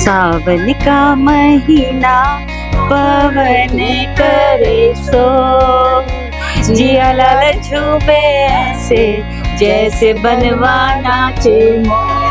सावन का महीना पवन करे सो, जिया लाल झूमे ऐसे जैसे बनवा नाचे मोर।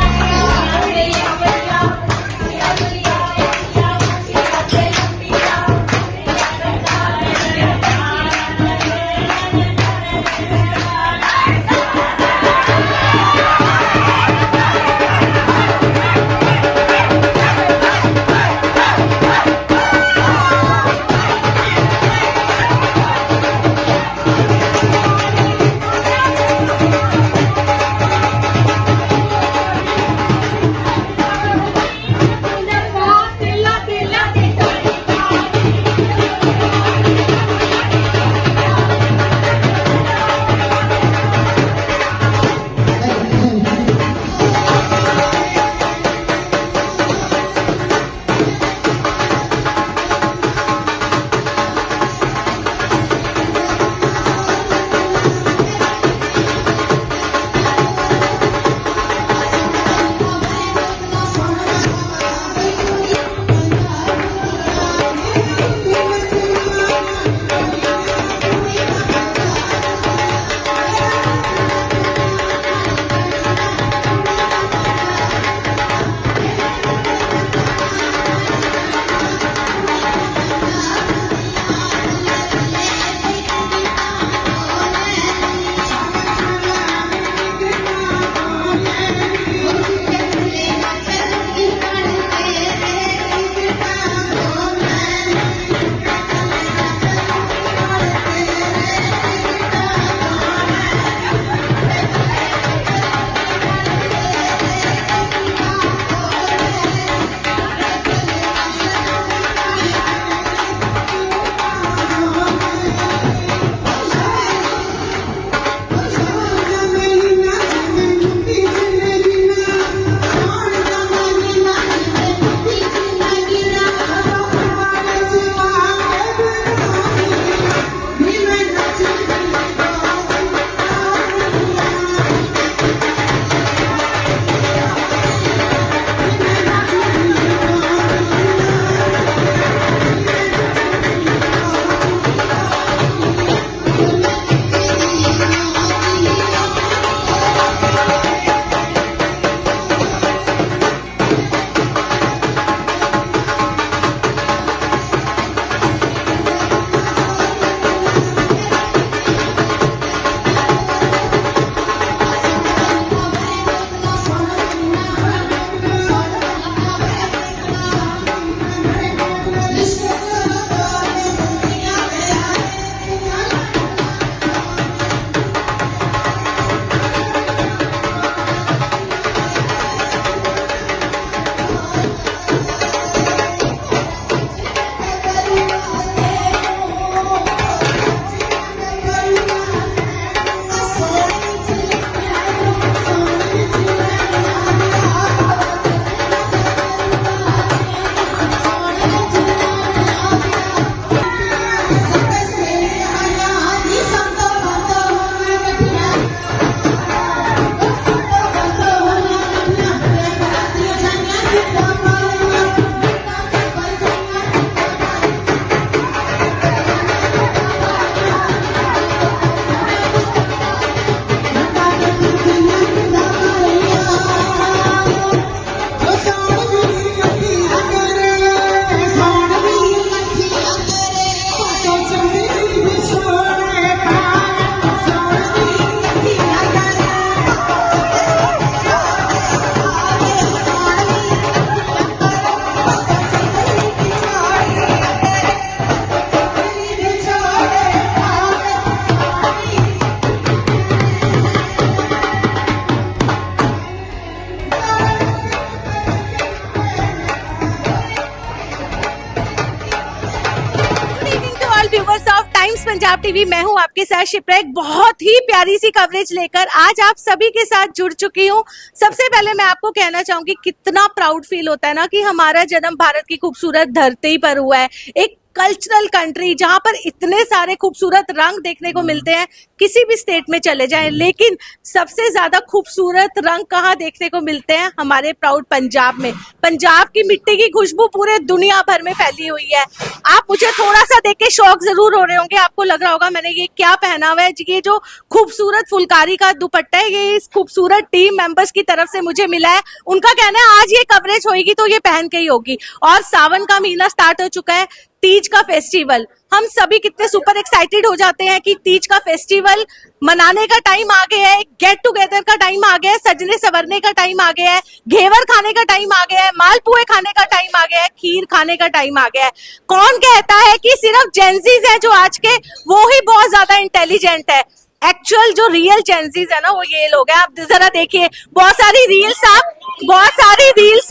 Viewers of Times Punjab TV, मैं हूं आपके साथ शिप्रा। एक बहुत ही प्यारी सी कवरेज लेकर आज आप सभी के साथ जुड़ चुकी हूं। सबसे पहले मैं आपको कहना चाहूंगी कितना प्राउड फील होता है ना कि हमारा जन्म भारत की खूबसूरत धरती पर हुआ है। एक कल्चरल कंट्री जहां पर इतने सारे खूबसूरत रंग देखने को मिलते हैं, किसी भी स्टेट में चले जाएं, लेकिन सबसे ज्यादा खूबसूरत रंग कहाँ देखने को मिलते हैं? हमारे प्राउड पंजाब में। पंजाब की मिट्टी की खुशबू पूरे दुनिया भर में फैली हुई है। आप मुझे थोड़ा सा देख के शौक जरूर हो रहे होंगे, आपको लग रहा होगा मैंने ये क्या पहना हुआ है। ये जो खूबसूरत फुलकारी का दुपट्टा है, ये इस खूबसूरत टीम मेंबर्स की तरफ से मुझे मिला है। उनका कहना है आज ये कवरेज होगी तो ये पहन के ही होगी। और सावन का महीना स्टार्ट हो चुका है, तीज का फेस्टिवल। हम सभी कितने सुपर एक्साइटेड हो जाते हैं कि तीज का फेस्टिवल मनाने का टाइम आ गया है, गेट टुगेदर का टाइम आ गया है, सजने संवरने का टाइम आ गया है, घेवर खाने का टाइम आ गया है, मालपुए खाने का टाइम आ गया है, खीर खाने का टाइम आ गया है। कौन कहता है कि सिर्फ जेंजीज है जो आज के, वो ही बहुत ज्यादा इंटेलिजेंट है? एक्चुअल जो रियल जेंजीज है ना, वो ये लोग हैं। आप जरा देखिए, बहुत सारी रील्स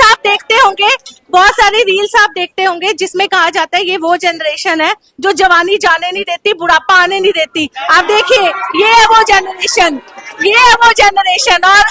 आप देखते होंगे जिसमें कहा जाता है ये वो जनरेशन है जो जवानी जाने नहीं देती, बुढ़ापा आने नहीं देती। आप देखिए, ये है वो जनरेशन। और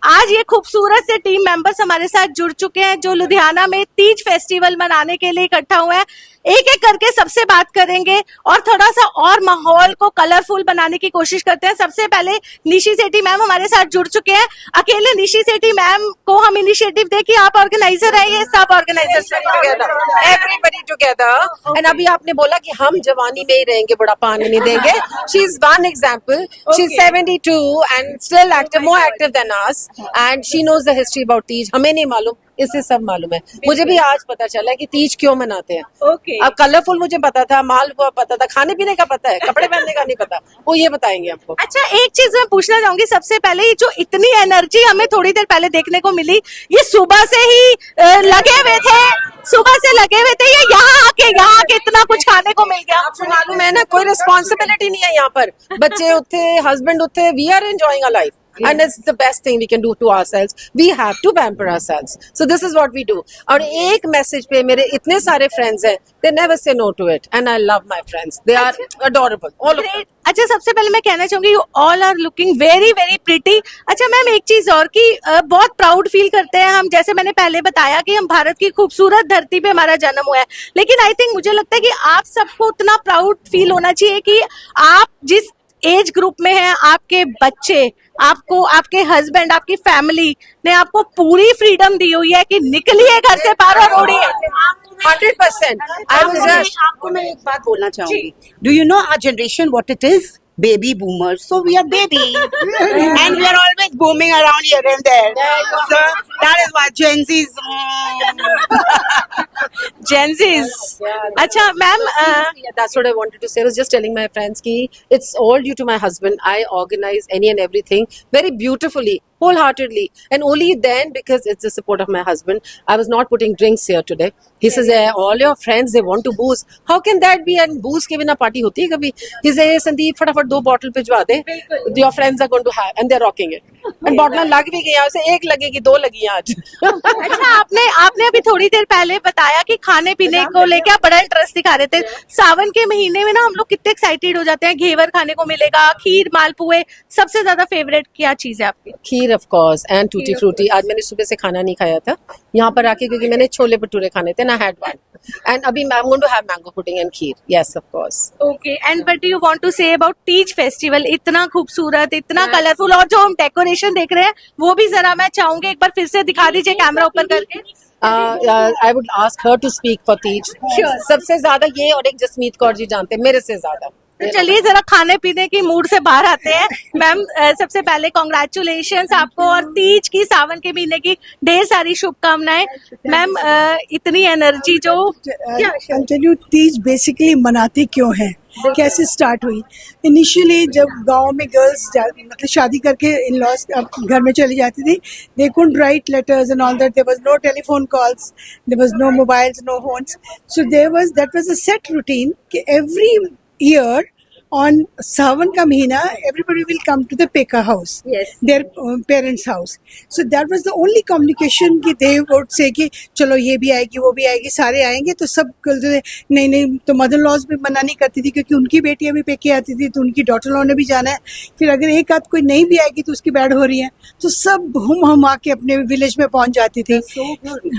आज ये खूबसूरत से टीम मेंबर्स हमारे साथ जुड़ चुके हैं जो लुधियाना में तीज फेस्टिवल मनाने के लिए इकट्ठा हुए हैं। एक एक करके सबसे बात करेंगे और थोड़ा सा और माहौल को कलरफुल बनाने की कोशिश करते हैं। सबसे पहले निशी सेठी मैम हमारे साथ जुड़ चुके हैं। अकेले निशी सेठी मैम को हम इनिशिएटिव दे कि आप ऑर्गेनाइजर है, ये सब ऑर्गेनाइजर एवरीबडी टुगेदर। एंड अभी आपने बोला कि हम जवानी में ही रहेंगे, बुढ़ापा आने नहीं देंगे। She is one example. She is 72 and still active, more active than us, and she knows the history about Teej. हमें नहीं मालूम, इससे सब मालूम है। मुझे भी आज पता चला है कि तीज क्यों मनाते हैं। ओके। अब कलरफुल मुझे पता था, मालपुआ पता था, खाने पीने का पता है, कपड़े पहनने का नहीं पता। वो ये बताएंगे आपको। अच्छा, एक चीज मैं पूछना चाहूंगी सबसे पहले, ये जो इतनी एनर्जी हमें थोड़ी देर पहले देखने को मिली, ये सुबह से ही लगे हुए थे, या यहाँ आके इतना कुछ खाने को मिल गया? आपको मालूम है ना, कोई रिस्पॉन्सिबिलिटी नहीं है यहाँ पर। बच्चे उठे, हस्बैंड उठे, we are enjoying a life. And it's the best thing we can do to ourselves. We have to pamper ourselves. So this is what we do. और एक मैसेज पे मेरे इतने सारे फ्रेंड्स हैं, they never say no to it. And I love my friends. They are adorable. All of them. अच्छा, सबसे पहले मैं कहना चाहूंगी you all are looking very very pretty. अच्छा मैम, एक चीज और की बहुत प्राउड फील करते हैं हम, जैसे मैंने पहले बताया कि हम भारत की खूबसूरत धरती पे हमारा जन्म हुआ है, लेकिन आई थिंक मुझे लगता है कि आप सबको उतना प्राउड फील होना चाहिए कि आप जिस एज ग्रुप में हैं, आपके बच्चे, आपको, आपके हस्बैंड, आपकी फैमिली ने आपको पूरी फ्रीडम दी हुई है कि निकलिए घर से बाहर और उड़िए। 100%. आपको मैं एक बात बोलना चाहूंगी. Do you know our generation what it is? Baby boomers. So we are babies. And we are always booming around here and there. So that is why Gen Z's. Gen Zs. अच्छा ma'am, That's what I wanted to say. I was just telling my friends ki it's all due to my husband. I organize any and everything very beautifully, wholeheartedly, and only then because it's the support of my husband. I was not putting drinks here today. He says, all your friends, they want to booze. How can that be? And booze के बिना party होती है कभी? He says, Sandeep फटाफट 2 bottle भिजवा दे. Your friends are going to have, and they're rocking it. And bottle लग भी गई, उसे 1 लगेगी, 2 लगी आज. अच्छा आपने अभी थोड़ी देर पहले बताया कि खाने पीने को लेके आप बड़ा इंटरेस्ट दिखा रहे थे। सावन के महीने में ना हम लोग कितने एक्साइटेड हो जाते हैं, घेवर खाने को मिलेगा, खीर, मालपुए। सबसे ज्यादा फेवरेट क्या चीज है आपकी? Kheer of course, and tutti frutti. आज मैंने सुबह से खाना नहीं खाया था यहाँ पर आके, क्योंकि मैंने छोले भटूरे खाने थे ना, हैड वन. एंड अभी I'm going to have mango pudding and kheer. Yes, of course. Okay, and but you want to say about Teej festival, इतना खूबसूरत, इतना कलरफुल, और जो हम डेकोरेशन देख रहे हैं वो भी जरा मैं चाहूंगी एक बार फिर से दिखा दीजिए कैमरा ऊपर करके। I would ask her to speak for Teej. सबसे ज्यादा ये और एक जसमीत कौर जी जानते हैं मेरे से ज्यादा. तो चलिए जरा खाने पीने की मूड से बाहर आते हैं। मैम, सबसे पहले कॉन्ग्रेचुलेशंस आपको, और तीज की, सावन के महीने की ढेर सारी शुभकामनाएं। मैम, इतनी एनर्जी जो तीज बेसिकली मनाते क्यों है, कैसे स्टार्ट हुई? इनिशियली जब गांव में गर्ल्स मतलब शादी करके इन लॉज घर में चली जाती थी, they couldn't write letters and all that, there was no telephone calls, there was no mobiles, no phones, so that was a set routine कि every year on Sawan ka mahina, everybody will come to the Peka house, Yes. their parents' house. So that was the only communication कि they would say कि चलो ये भी आएगी वो भी आएगी, सारे आएंगे, तो सब बोलते थे नहीं नहीं, तो मदर लॉज भी मना नहीं करती थी क्योंकि उनकी बेटियां भी पेके आती थी, तो उनकी डॉटर लॉ ने भी जाना है. फिर अगर एक आध कोई नहीं भी आएगी तो उसकी बैड हो रही है, तो सब हम आके अपने विलेज में पहुंच जाती थी.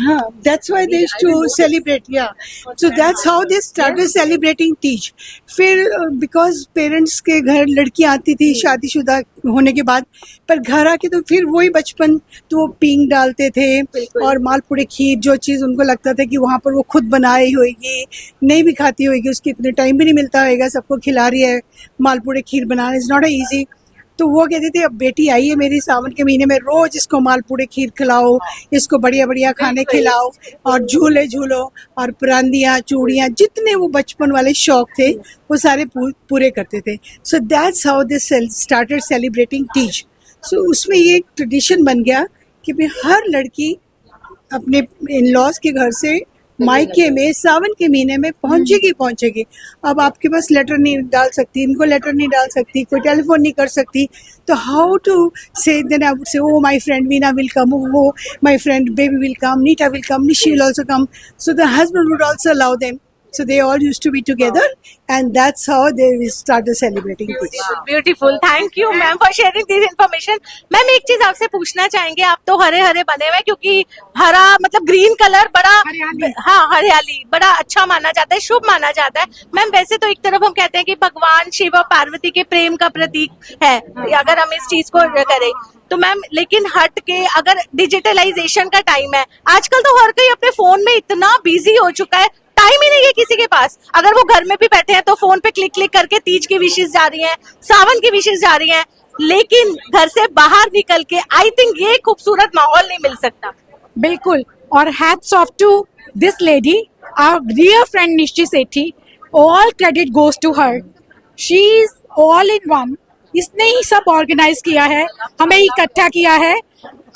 हाँ, that's why they used to celebrate, yeah. So that's how they started celebrating Teej. फिर because पेरेंट्स के घर लड़कियां आती थी शादीशुदा होने के बाद, पर घर आके तो फिर वही बचपन, तो वो पींग डालते थे और मालपुड़े खीर, जो चीज़ उनको लगता था कि वहाँ पर वो खुद बनाई होगी, नहीं भी खाती होगी, उसकी इतने टाइम भी नहीं मिलता होगा, सबको खिला रही है मालपुड़े खीर बनाना, इज़ नॉट ईजी. तो वो कहते थे अब बेटी आई है मेरी सावन के महीने में, रोज इसको मालपुड़े खीर खिलाओ, इसको बढ़िया बढ़िया खाने खिलाओ और झूले झूलो और परांदियाँ चूड़ियाँ, जितने वो बचपन वाले शौक थे वो सारे पूरे करते थे. So that's how they started celebrating Teej. So उसमें ये एक ट्रेडिशन बन गया कि भाई हर लड़की अपने इन लॉज के घर से मायके में सावन के महीने में पहुंचेगी. अब आपके पास लेटर नहीं डाल सकती, इनको लेटर नहीं डाल सकती, कोई टेलीफोन नहीं कर सकती, तो how to say, then I would say O my friend Veena will come, O my friend baby will come, Neeta will come, she will also come. So the husband would also allow them. So they all used to be together, and that's how they started celebrating this. Beautiful. Thank you ma'am for sharing this information. Ma'am एक चीज आपसे पूछना चाहेंगे, आप तो हरे हरे बने हुए, क्योंकि हरा मतलब ग्रीन कलर बड़ा, हाँ हरियाली बड़ा अच्छा माना जाता है, शुभ माना जाता है. मैम वैसे तो एक तरफ हम कहते हैं कि भगवान शिव और पार्वती के प्रेम का प्रतीक है, अगर हम इस चीज को करें तो मैम, लेकिन हट के अगर डिजिटलाइजेशन का टाइम है, आजकल तो हर कोई अपने फोन में इतना बिजी हो चुका है, टाइम ही नहीं है किसी के पास. अगर वो घर में भी बैठे हैं तो फोन पे क्लिक क्लिक करके तीज की विशेष जा रही हैं, सावन की विशेष जा रही हैं, लेकिन घर से बाहर निकल के आई थिंक ये खूबसूरत माहौल नहीं मिल सकता. बिल्कुल. और hats off to this lady, our dear friend Nishchi Sethi. All credit goes to her. She is all in one. इसने ही सब ऑर्गेनाइज किया है, हमें इकट्ठा किया है.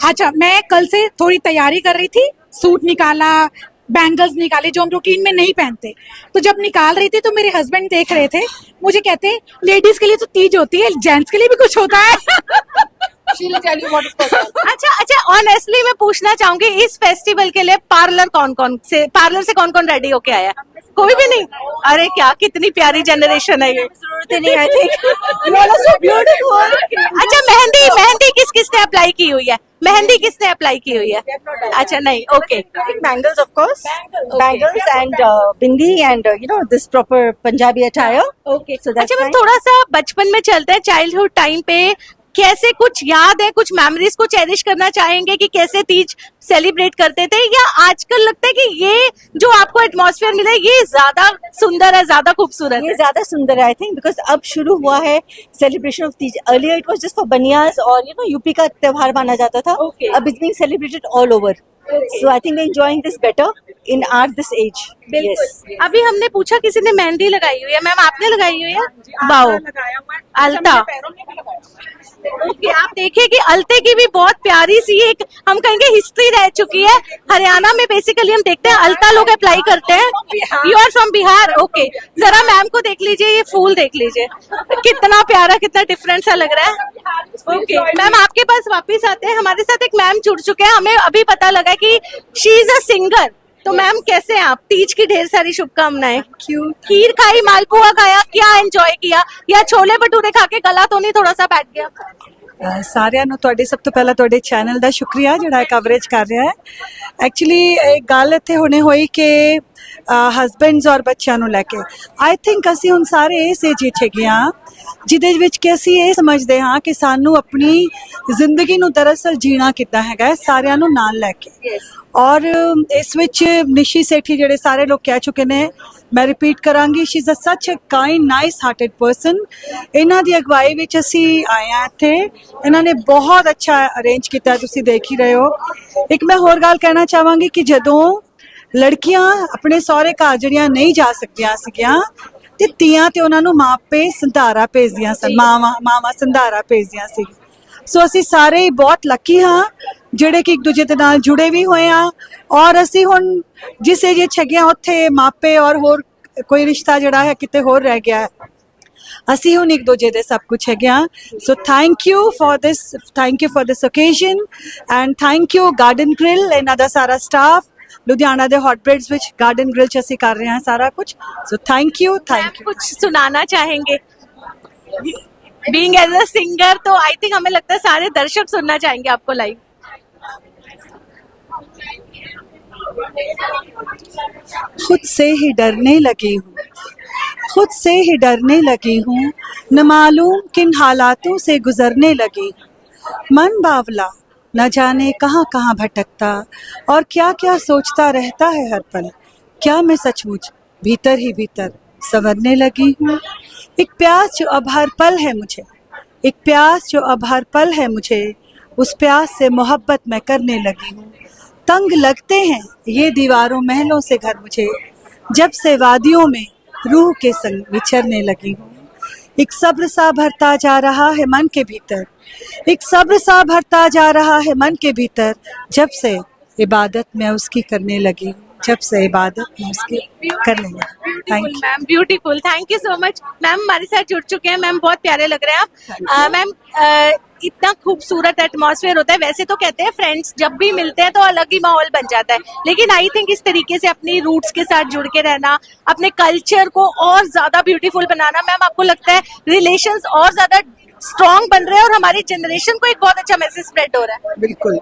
अच्छा, मैं कल से थोड़ी तैयारी कर रही थी, सूट निकाला, बैंगल्स निकाले जो हम रूटीन में नहीं पहनते. तो जब निकाल रही थी तो मेरे हस्बैंड देख रहे थे, मुझे कहते लेडीज के लिए तो तीज होती है, जेंट्स के लिए भी कुछ होता है. अच्छा, ऑनेस्टली मैं पूछना चाहूंगी, इस फेस्टिवल के लिए पार्लर से कौन कौन रेडी होके आया? कोई भी नहीं? अरे क्या, कितनी प्यारी जनरेशन है ये. नहीं, I think ब्यूटीफुल. अच्छा, मेहंदी किस किसने अप्लाई की हुई है? मेहंदी किसने अप्लाई की हुई है? अच्छा नहीं, okay. bangles of course, bangles and bindi and this proper Punjabi attire. Okay. So that's अच्छा मैम, fine. थोड़ा सा बचपन में चलते हैं, चाइल्डहुड टाइम पे कैसे कुछ याद है, कुछ मेमोरीज को चेरिश करना चाहेंगे कि कैसे तीज सेलिब्रेट करते थे, या आजकल लगता है कि ये जो आपको एटमॉस्फेयर मिला है ये ज्यादा सुंदर है, ज्यादा खूबसूरत ये है? ज्यादा सुंदर है आई थिंक, बिकॉज अब शुरू हुआ है celebration of Teej. Earlier it was just for Banias और यूपी का त्योहार माना जाता था. Okay. अब it's being celebrated all over. So I think enjoying this better in our this age. बिल्कुल. अभी हमने पूछा किसी ने मेहंदी लगाई हुई है, मैम आपने लगाई हुई है? वाओ, अलता. ओके, आप देखिए कि अलते की भी बहुत प्यारी सी एक, हम कहेंगे हिस्ट्री रह चुकी है. हरियाणा में बेसिकली हम देखते हैं अलता लोग अप्लाई करते हैं. You are from Bihar, okay. जरा मैम को देख लीजिए, ये फूल देख लीजिए, कितना प्यारा, कितना डिफरेंट सा लग रहा है. ओके मैम, आपके पास वापस आते हैं. हमारे साथ एक मैम जुड़ चुके हैं, हमें अभी पता लगा कि शी इज अ सिंगर. तो मैम कैसे हैं आप? तीज की ढेर सारी शुभकामनाएं. क्यों? खीर खाई, मालपुआ खाया, क्या एंजॉय किया, या छोले भटूरे खा के गला तो नहीं थोड़ा सा बैठ गया? ਸਾਰਿਆਂ ਨੂੰ ਤੁਹਾਡੇ ਸਭ ਤੋਂ ਪਹਿਲਾਂ ਤੁਹਾਡੇ ਚੈਨਲ ਦਾ ਸ਼ੁਕਰੀਆ ਜਿਹੜਾ ਕਵਰੇਜ ਕਰ ਰਿਹਾ ਹੈ. ਐਕਚੁਅਲੀ ਇੱਕ ਗੱਲ ਇੱਥੇ ਹੁਣੇ ਹੋਈ ਕਿ ਹਸਬੈਂਡਸ ਔਰ ਬੱਚਿਆਂ ਨੂੰ ਲੈ ਕੇ ਆਈ ਥਿੰਕ ਅਸੀਂ ਹੁਣ ਸਾਰੇ ਇਸ ਏਜ ਵਿੱਚ ਹੈਗੇ ਹਾਂ ਜਿਹਦੇ ਵਿੱਚ ਕਿ ਅਸੀਂ ਇਹ ਸਮਝਦੇ ਹਾਂ ਕਿ ਸਾਨੂੰ ਆਪਣੀ ਜ਼ਿੰਦਗੀ ਨੂੰ ਦਰਅਸਲ ਜੀਣਾ ਕਿੱਦਾਂ ਹੈਗਾ ਹੈ, ਸਾਰਿਆਂ ਨੂੰ ਨਾਲ ਲੈ ਕੇ. ਔਰ ਇਸ ਵਿੱਚ ਨਿਸ਼ੀ ਸੇਠੀ ਜਿਹੜੇ ਸਾਰੇ ਲੋਕ ਕਹਿ ਚੁੱਕੇ ਨੇ, ਮੈਂ ਰਿਪੀਟ ਕਰਾਂਗੀ, she is such a kind nice hearted person. ਇਹਨਾਂ ਦੀ ਅਗਵਾਈ ਵਿੱਚ ਅਸੀਂ ਆਏ ਹਾਂ ਇੱਥੇ. ਇਹਨਾਂ ਨੇ ਬਹੁਤ ਅੱਛਾ ਅਰੇਂਜ ਕੀਤਾ, ਤੁਸੀਂ ਦੇਖ ਹੀ ਰਹੇ ਹੋ. ਇੱਕ ਮੈਂ ਹੋਰ ਗੱਲ ਕਹਿਣਾ ਚਾਹਾਂਗੀ ਕਿ ਜਦੋਂ ਲੜਕੀਆਂ ਆਪਣੇ ਸਹੁਰੇ ਘਰ ਜਿਹੜੀਆਂ ਨਹੀਂ ਜਾ ਸਕਦੀਆਂ ਸੀਗੀਆਂ ਤੇ ਧੀਆਂ ਤੇ ਉਹਨਾਂ ਨੂੰ ਮਾਪੇ ਸੰਧਾਰਾ ਭੇਜਦੀਆਂ ਸਨ, ਮਾਵਾਂ ਸੰਧਾਰਾ ਭੇਜਦੀਆਂ ਸੀ. ਸੋ ਅਸੀਂ ਸਾਰੇ ਹੀ ਬਹੁਤ ਲੱਕੀ ਹਾਂ ਜਿਹੜੇ ਕਿ ਇੱਕ ਦੂਜੇ ਦੇ ਨਾਲ ਜੁੜੇ ਵੀ ਹੋਏ ਆ. ਔਰ ਅਸੀਂ ਹੁਣ ਜਿਸ ਏਜ 'ਚ ਹੈਗੇ ਹਾਂ ਉੱਥੇ ਮਾਪੇ ਔਰ ਹੋਰ ਕੋਈ ਰਿਸ਼ਤਾ ਜਿਹੜਾ ਹੈ ਕਿਤੇ ਹੋਰ ਰਹਿ ਗਿਆ ਹੈ. ਅਸੀਂ ਹੁਣ ਇੱਕ ਦੂਜੇ ਦੇ ਸਭ ਕੁਝ ਹੈਗੇ ਆ। So thank you for this occasion and thank you garden grill ਇਹਨਾਂ ਦਾ ਸਾਰਾ ਸਟਾਫ ਲੁਧਿਆਣਾ ਦੇ ਹੌਟ ਬ੍ਰੈਡਸ ਵਿੱਚ ਗਾਰਡਨ ਗ੍ਰਿਲ ਚ ਅਸੀਂ ਕਰ ਰਹੇ ਹਾਂ ਸਾਰਾ ਕੁਝ। ਸੋ थैंक यू कुछ सुनाना चाहेंगे? बीइंग एज अ सिंगर तो आई थिंक हमें लगता है सारे दर्शक सुनना चाहेंगे आपको लाइव। खुद से ही डरने लगी हूँ, खुद से ही डरने लगी हूँ, न मालूम किन हालातों से गुजरने लगी हूँ। मन बावला न जाने कहाँ कहाँ भटकता और क्या क्या सोचता रहता है हर पल। क्या मैं सचमुच भीतर ही भीतर संवरने लगी हूँ। एक प्यास जो अब हर पल है मुझे, एक प्यास जो अब हर पल है मुझे, उस प्यास से मोहब्बत मैं करने लगी हूँ। तंग लगते हैं ये दीवारों महलों से घर मुझे, जब से वादियों में रूह के संग विचरने लगी हूँ। एक सब्र सा भरता जा रहा है मन के भीतर, एक सब्र सा भरता जा रहा है मन के भीतर, जब से इबादत मैं उसकी करने लगी हूँ, जब से इबादत मैं उसकी करने लगी। Thank you ma'am, beautiful, thank you so much. Ma'am हमारे साथ जुड़ चुके हैं, मैम बहुत प्यारे लग रहे हैं आप। मैम इतना खूबसूरत एटमॉस्फेयर होता है। वैसे तो कहते हैं फ्रेंड्स जब भी मिलते हैं तो अलग ही माहौल बन जाता है, लेकिन आई थिंक इस तरीके से अपनी रूट्स के साथ जुड़ के रहना, अपने कल्चर को और ज्यादा ब्यूटीफुल बनाना, मैम आपको लगता है रिलेशंस और ज्यादा स्ट्रॉन्ग बन रहे हैं और हमारी जनरेशन को एक बहुत अच्छा मैसेज स्प्रेड हो रहा है? बिल्कुल,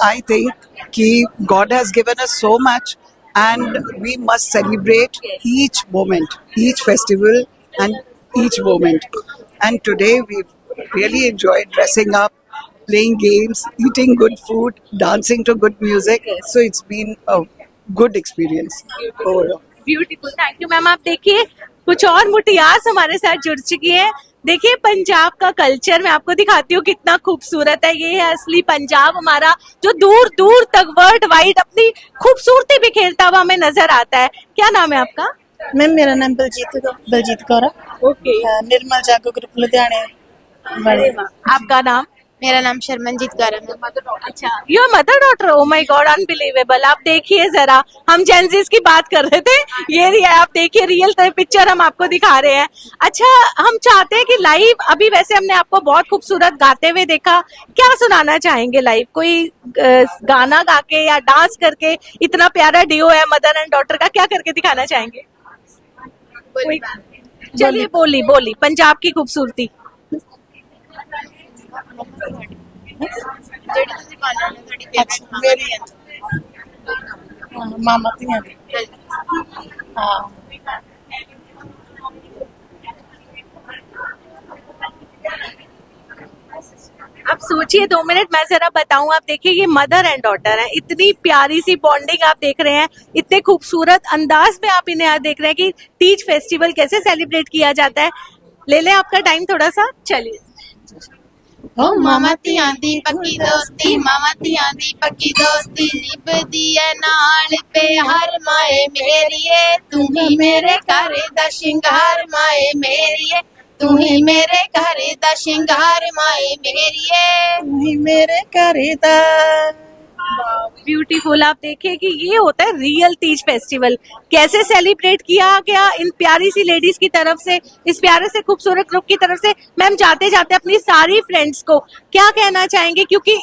I think कि God has given us so much and we must celebrate each moment, each festival and each moment. And today we really enjoyed dressing up, playing games, eating good food, dancing to good music. So it's been a good experience overall. Beautiful, thank you ma'am. आप देखिए कुछ और मुटियास हमारे साथ जुड़ चुकी है। देखिए पंजाब का कल्चर मैं आपको दिखाती हूँ कितना खूबसूरत है। ये है असली पंजाब हमारा, जो दूर दूर तक वर्ल्ड वाइड अपनी खूबसूरती बिखेरता हुआ हमें नजर आता है। क्या नाम है आपका? मैम मेरा नाम बलजीत कौर है। ओके, निर्मल जागो ग्रुप लुधियाने वाले। आपका नाम? मेरा नाम शर्मनजीत कौर है। अच्छा, your mother daughter, oh my God, unbelievable. आप देखिए जरा, हम जेंजीज की बात कर रहे थे, ये रही है, आप देखिए रियल पिक्चर हम आपको दिखा रहे हैं। अच्छा, हम चाहते हैं कि लाइव, अभी वैसे हमने आपको बहुत खूबसूरत गाते हुए देखा, क्या सुनाना चाहेंगे लाइव? कोई गाना गा के या डांस करके? इतना प्यारा डियो है मदर एंड डॉटर का, क्या करके दिखाना चाहेंगे? चलिए बोली पंजाब की खूबसूरती। मेरी मामा तियां दी। हाँ, आप सोचिए 2 मिनट, मैं जरा बताऊं। आप देखिए ये मदर एंड डॉटर है, इतनी प्यारी सी बॉन्डिंग आप देख रहे हैं, इतने खूबसूरत अंदाज में आप इन्हें देख रहे हैं कि तीज फेस्टिवल कैसे सेलिब्रेट किया जाता है। ले लें आपका टाइम थोड़ा सा, चलिए। ओ मामा तियां दी पक्की दोस्ती, मामा तियां दी पक्की दोस्ती, निभदी है नाल प्यार माए मेरीए, तू ही मेरे घर दा शिंगार माए मेरीए, तू ही मेरे घर दा शिंगार माए मेरीए, तू ही मेरे घर दा। ब्यूटीफुल, आप देखिए कि ये होता है रियल तीज फेस्टिवल, कैसे सेलिब्रेट किया गया इन प्यारी सी लेडीज की तरफ से, इस प्यारे से खूबसूरत ग्रुप की तरफ से। मैम जाते जाते अपनी सारी फ्रेंड्स को क्या कहना चाहेंगे, क्योंकि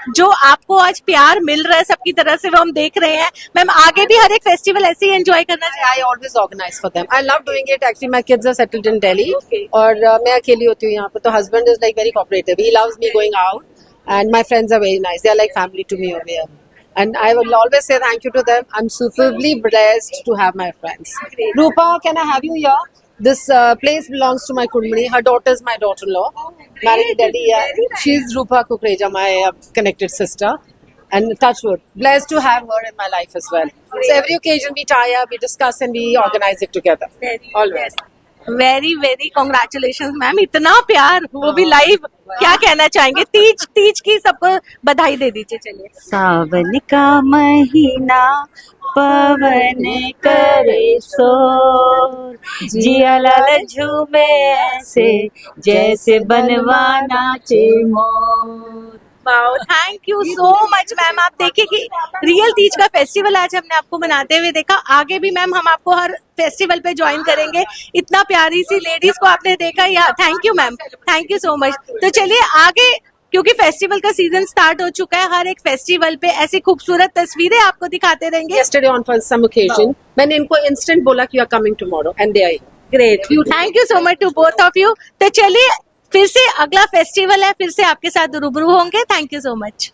जो आपको आज प्यार मिल रहा है सबकी तरफ से वो हम देख रहे हैं। मैम आगे भी हर एक फेस्टिवल ऐसे ही एंजॉय करना चाहिए? I always organize for them. I love doing it. Actually, my kids are settled in Delhi. और मैं अकेली होती हूँ यहाँ पे, तो husband is like very cooperative. He loves me going out. And my friends are very nice. They are like family to me over here. And I will always say thank you to them. I'm superbly blessed to have my friends. Rupa, can I have you here? This place belongs to my Kundmani. Her daughter is my daughter-in-law. Married in Delhi. Yeah. She's Rupa Kukreja, my connected sister. And touchwood, blessed to have her in my life as well. So every occasion we tie up, we discuss and we organize it together. Always. Very very congratulation ma'am, इतना प्यार, वो भी live. क्या कहना चाहेंगे? तीज की सबको बधाई दे दीजिए। चलिए। सावन का महीना पवन करे शोर, जिया लाल झूमे ऐसे जैसे बनवा नाचे मोर। Wow, thank you so much ma'am. आप देखिए कि रियल तीज का फेस्टिवल आज हमने आपको मनाते हुए देखा। आगे भी मैम हम आपको हर फेस्टिवल पे ज्वाइन करेंगे। इतना प्यारी सी लेडीज को आपने देखा, या thank you ma'am, thank you so much. तो चलिए आगे, क्योंकि फेस्टिवल का सीजन स्टार्ट हो चुका है, हर एक फेस्टिवल पे ऐसी खूबसूरत तस्वीरें आपको दिखाते रहेंगे। Yesterday on for some occasion, मैंने इनको instant बोला कि you are coming tomorrow and they are here. Great, thank you so much to both of you. तो चलिए फिर से अगला फेस्टिवल है, फिर से आपके साथ रूबरू होंगे। Thank you so much.